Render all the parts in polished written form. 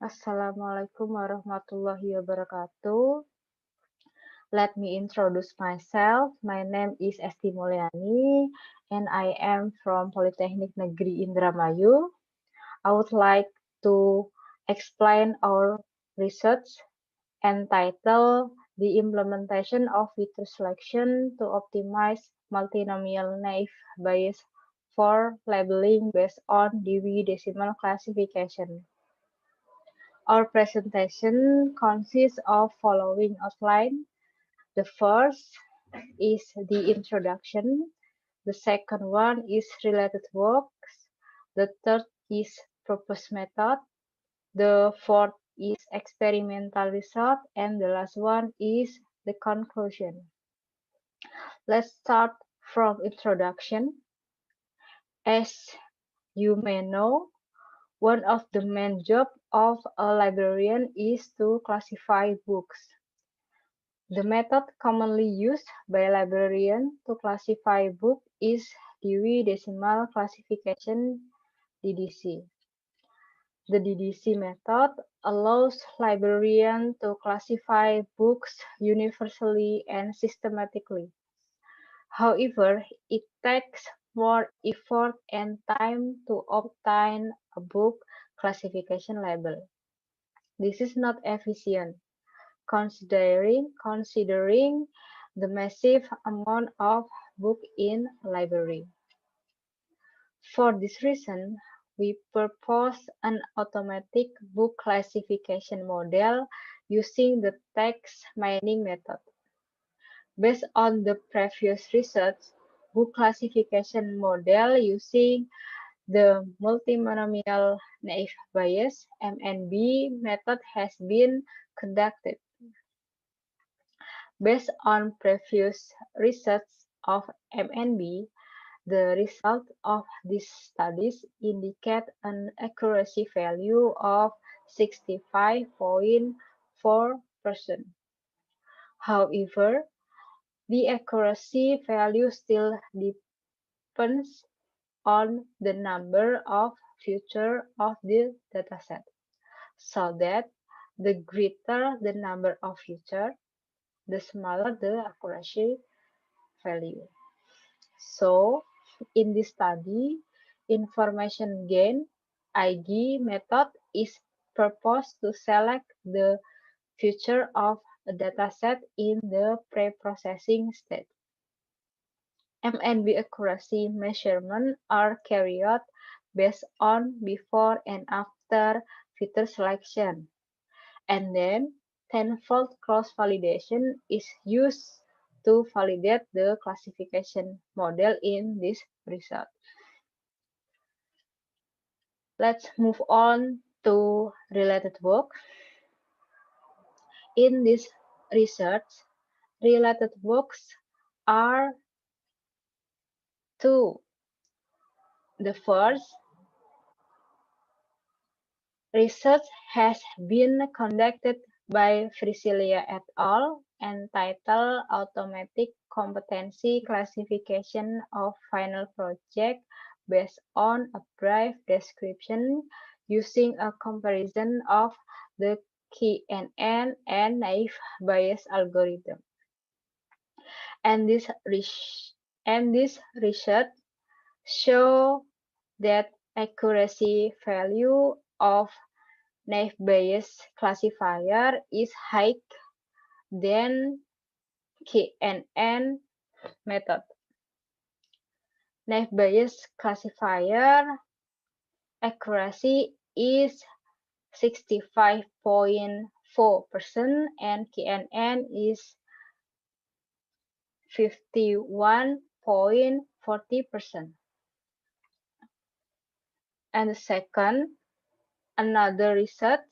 Assalamualaikum warahmatullahi wabarakatuh. Let me introduce myself. My name is Esti Mulyani and I am from Politeknik Negeri Indramayu. I would like to explain our research entitled The Implementation of Feature Selection to Optimize Multinomial Naive Bayes for Labeling Based on Dewey Decimal Classification. Our presentation consists of following outline. The first is the introduction. The second one is related works. The third is proposed method. The fourth is experimental result. And the last one is the conclusion. Let's start from introduction. As you may know, one of the main jobs of a librarian is to classify books. The method commonly used by librarians to classify books is Dewey Decimal Classification (DDC). The DDC method allows librarians to classify books universally and systematically. However, it takes more effort and time to obtain a book classification label. This is not efficient, considering the massive amount of book in library. For this reason, we propose an automatic book classification model using the text mining method. Based on the previous research, book classification model using the multimonomial naive Bayes (MNB) method has been conducted. Based on previous research of MNB, the results of these studies indicate an accuracy value of 65.4%. However, the accuracy value still depends on the number of features of the dataset, so that the greater the number of features, the smaller the accuracy value. So, in this study, information gain (IG) method is proposed to select the feature of a dataset in the pre-processing state. MNB accuracy measurements are carried out based on before and after feature selection, and then tenfold cross-validation is used to validate the classification model in this result. Let's move on to related work. In this research, related works are two. The first research has been conducted by Frisilia et al. Entitled Automatic Competency Classification of Final Project based on a brief description using a comparison of the KNN and naive Bayes algorithm. And this research show that accuracy value of naive Bayes classifier is higher than KNN method. Naive Bayes classifier accuracy is 65.4% and KNN is 51.40%. And the second, another research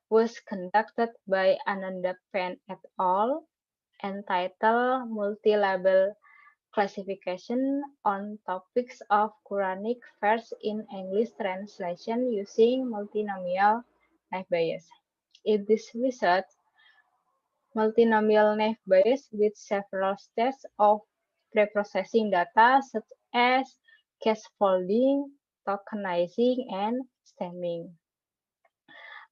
was conducted by Ananda Pen et al. Entitled Multi-Label Classification on Topics of Quranic Verse in English Translation using Multinomial Naive Bayes. In this research, multinomial naive Bayes with several steps of preprocessing data such as case folding, tokenizing, and stemming.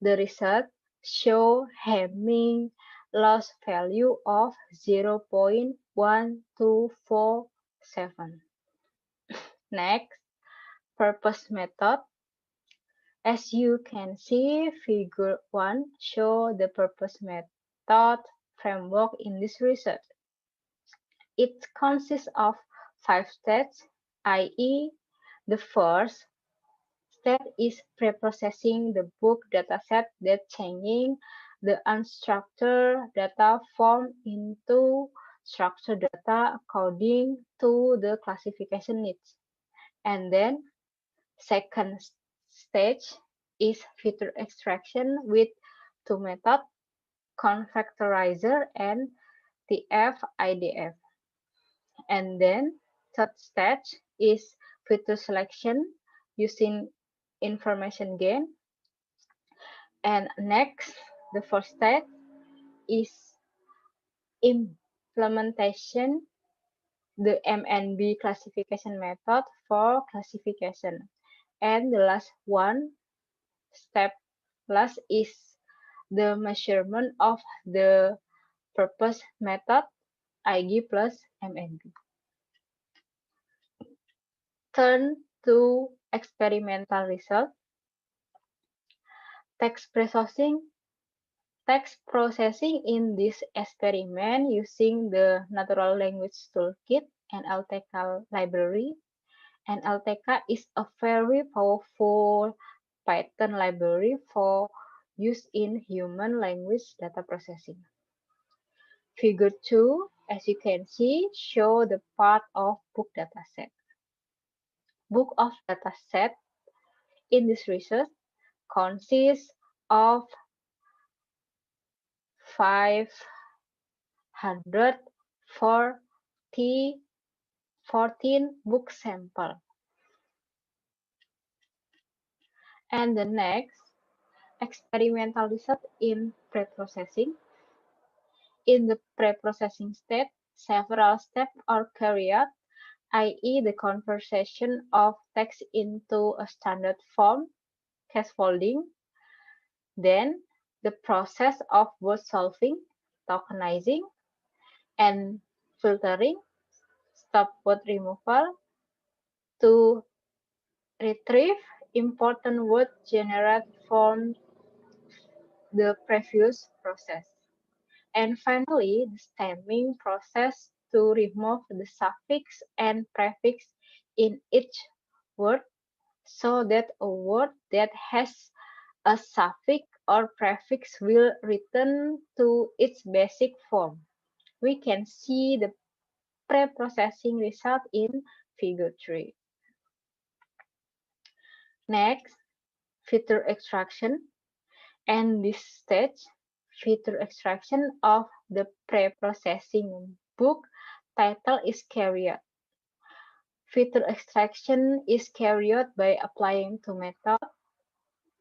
The result show Hamming loss value of 0.1247. Next, purpose method. As you can see, figure 1 show the purpose method framework in this research. It consists of 5 steps, i.e., the first step is preprocessing the book dataset that changing the unstructured data form into structured data according to the classification needs. And then second stage is feature extraction with two methods, Confactorizer and TF-IDF. And then third stage is feature selection using information gain. And next, the fourth step is implementation, the MNB classification method for classification. And the last one, step last is the measurement of the purpose method, IG plus MNB. Turn to experimental result. Text processing in this experiment using the Natural Language Toolkit and Alteca library. And Alteca is a very powerful Python library for use in human language data processing. Figure 2, as you can see, show the part of book dataset. Book of dataset in this research consists of 514 book sample. And the next, experimental result in preprocessing. In the preprocessing state, several steps are carried out, i.e. the conversion of text into a standard form, scaffolding, then the process of word solving, tokenizing, and filtering, stop word removal, to retrieve important words generated from the previous process. And finally, the stemming process to remove the suffix and prefix in each word so that a word that has a suffix or prefix will return to its basic form. We can see the pre-processing result in figure 3. Next, feature extraction. And this stage, feature extraction of the pre-processing book title is carried. Feature extraction is carried by applying two methods,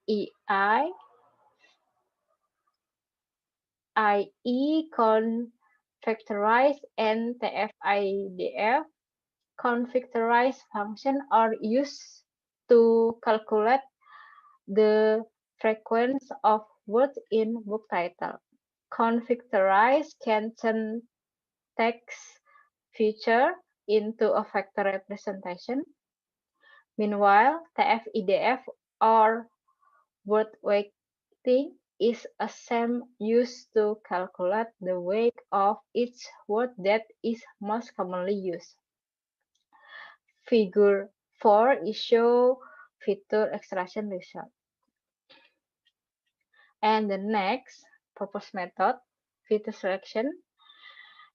EI, IE confactorize and TF-IDF. Confactorize function are used to calculate the frequency of words in book title. Confactorize can turn text feature into a vector representation. Meanwhile, TF-IDF or word weighting is a same used to calculate the weight of each word that is most commonly used. Figure 4 is show feature extraction result. And the next, purpose method, feature selection.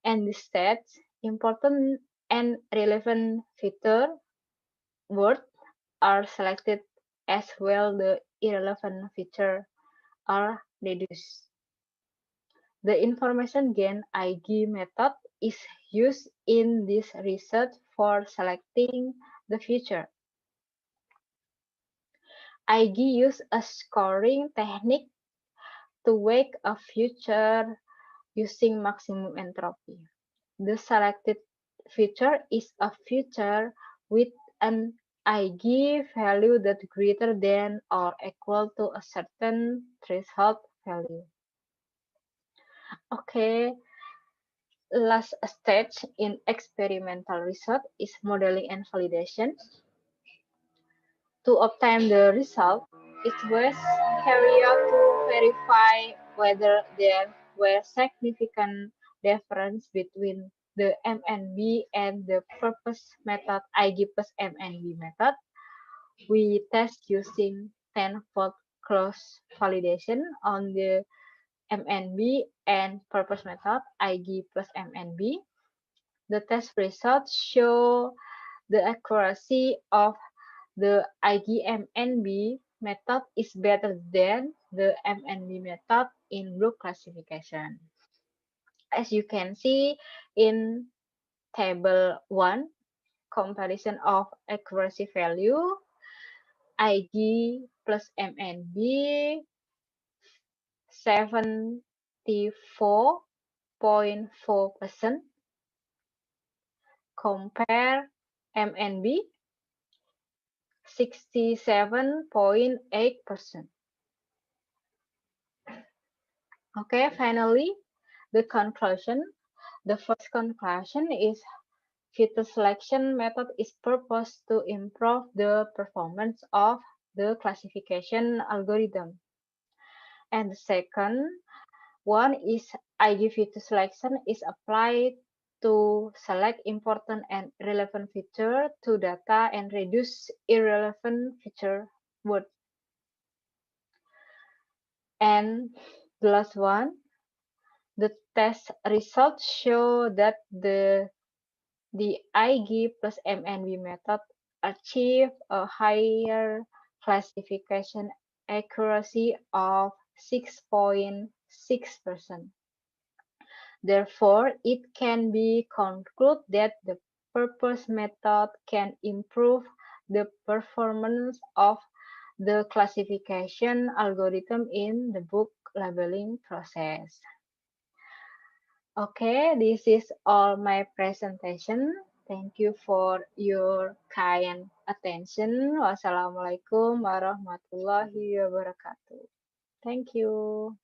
And the stats, important and relevant feature words are selected as well the irrelevant feature are reduced. The information gain IG method is used in this research for selecting the feature. IG use a scoring technique to weight a feature using maximum entropy. The selected feature is a feature with an IG value that greater than or equal to a certain threshold value. Okay, last stage in experimental research is modeling and validation. To obtain the result, it was carried out to verify whether there were significant differences between the MNB and the purpose method IG plus MNB method. We test using 10-fold cross validation on the MNB and purpose method IG plus MNB. The test results show the accuracy of the IgMNB method is better than the MNB method in group classification. As you can see in table 1, comparison of accuracy value, IG plus MNB 74.4% compare MNB 67.8%. Okay, finally, the conclusion. The first conclusion is feature selection method is purposed to improve the performance of the classification algorithm. And the second one is IG feature selection is applied to select important and relevant feature to data and reduce irrelevant feature words. And the last one, the test results show that the IG plus MNB method achieve a higher classification accuracy of 6.6%. Therefore, it can be concluded that the purpose method can improve the performance of the classification algorithm in the book labeling process. Okay, this is all my presentation. Thank you for your kind attention. Wassalamualaikum warahmatullahi wabarakatuh. Thank you.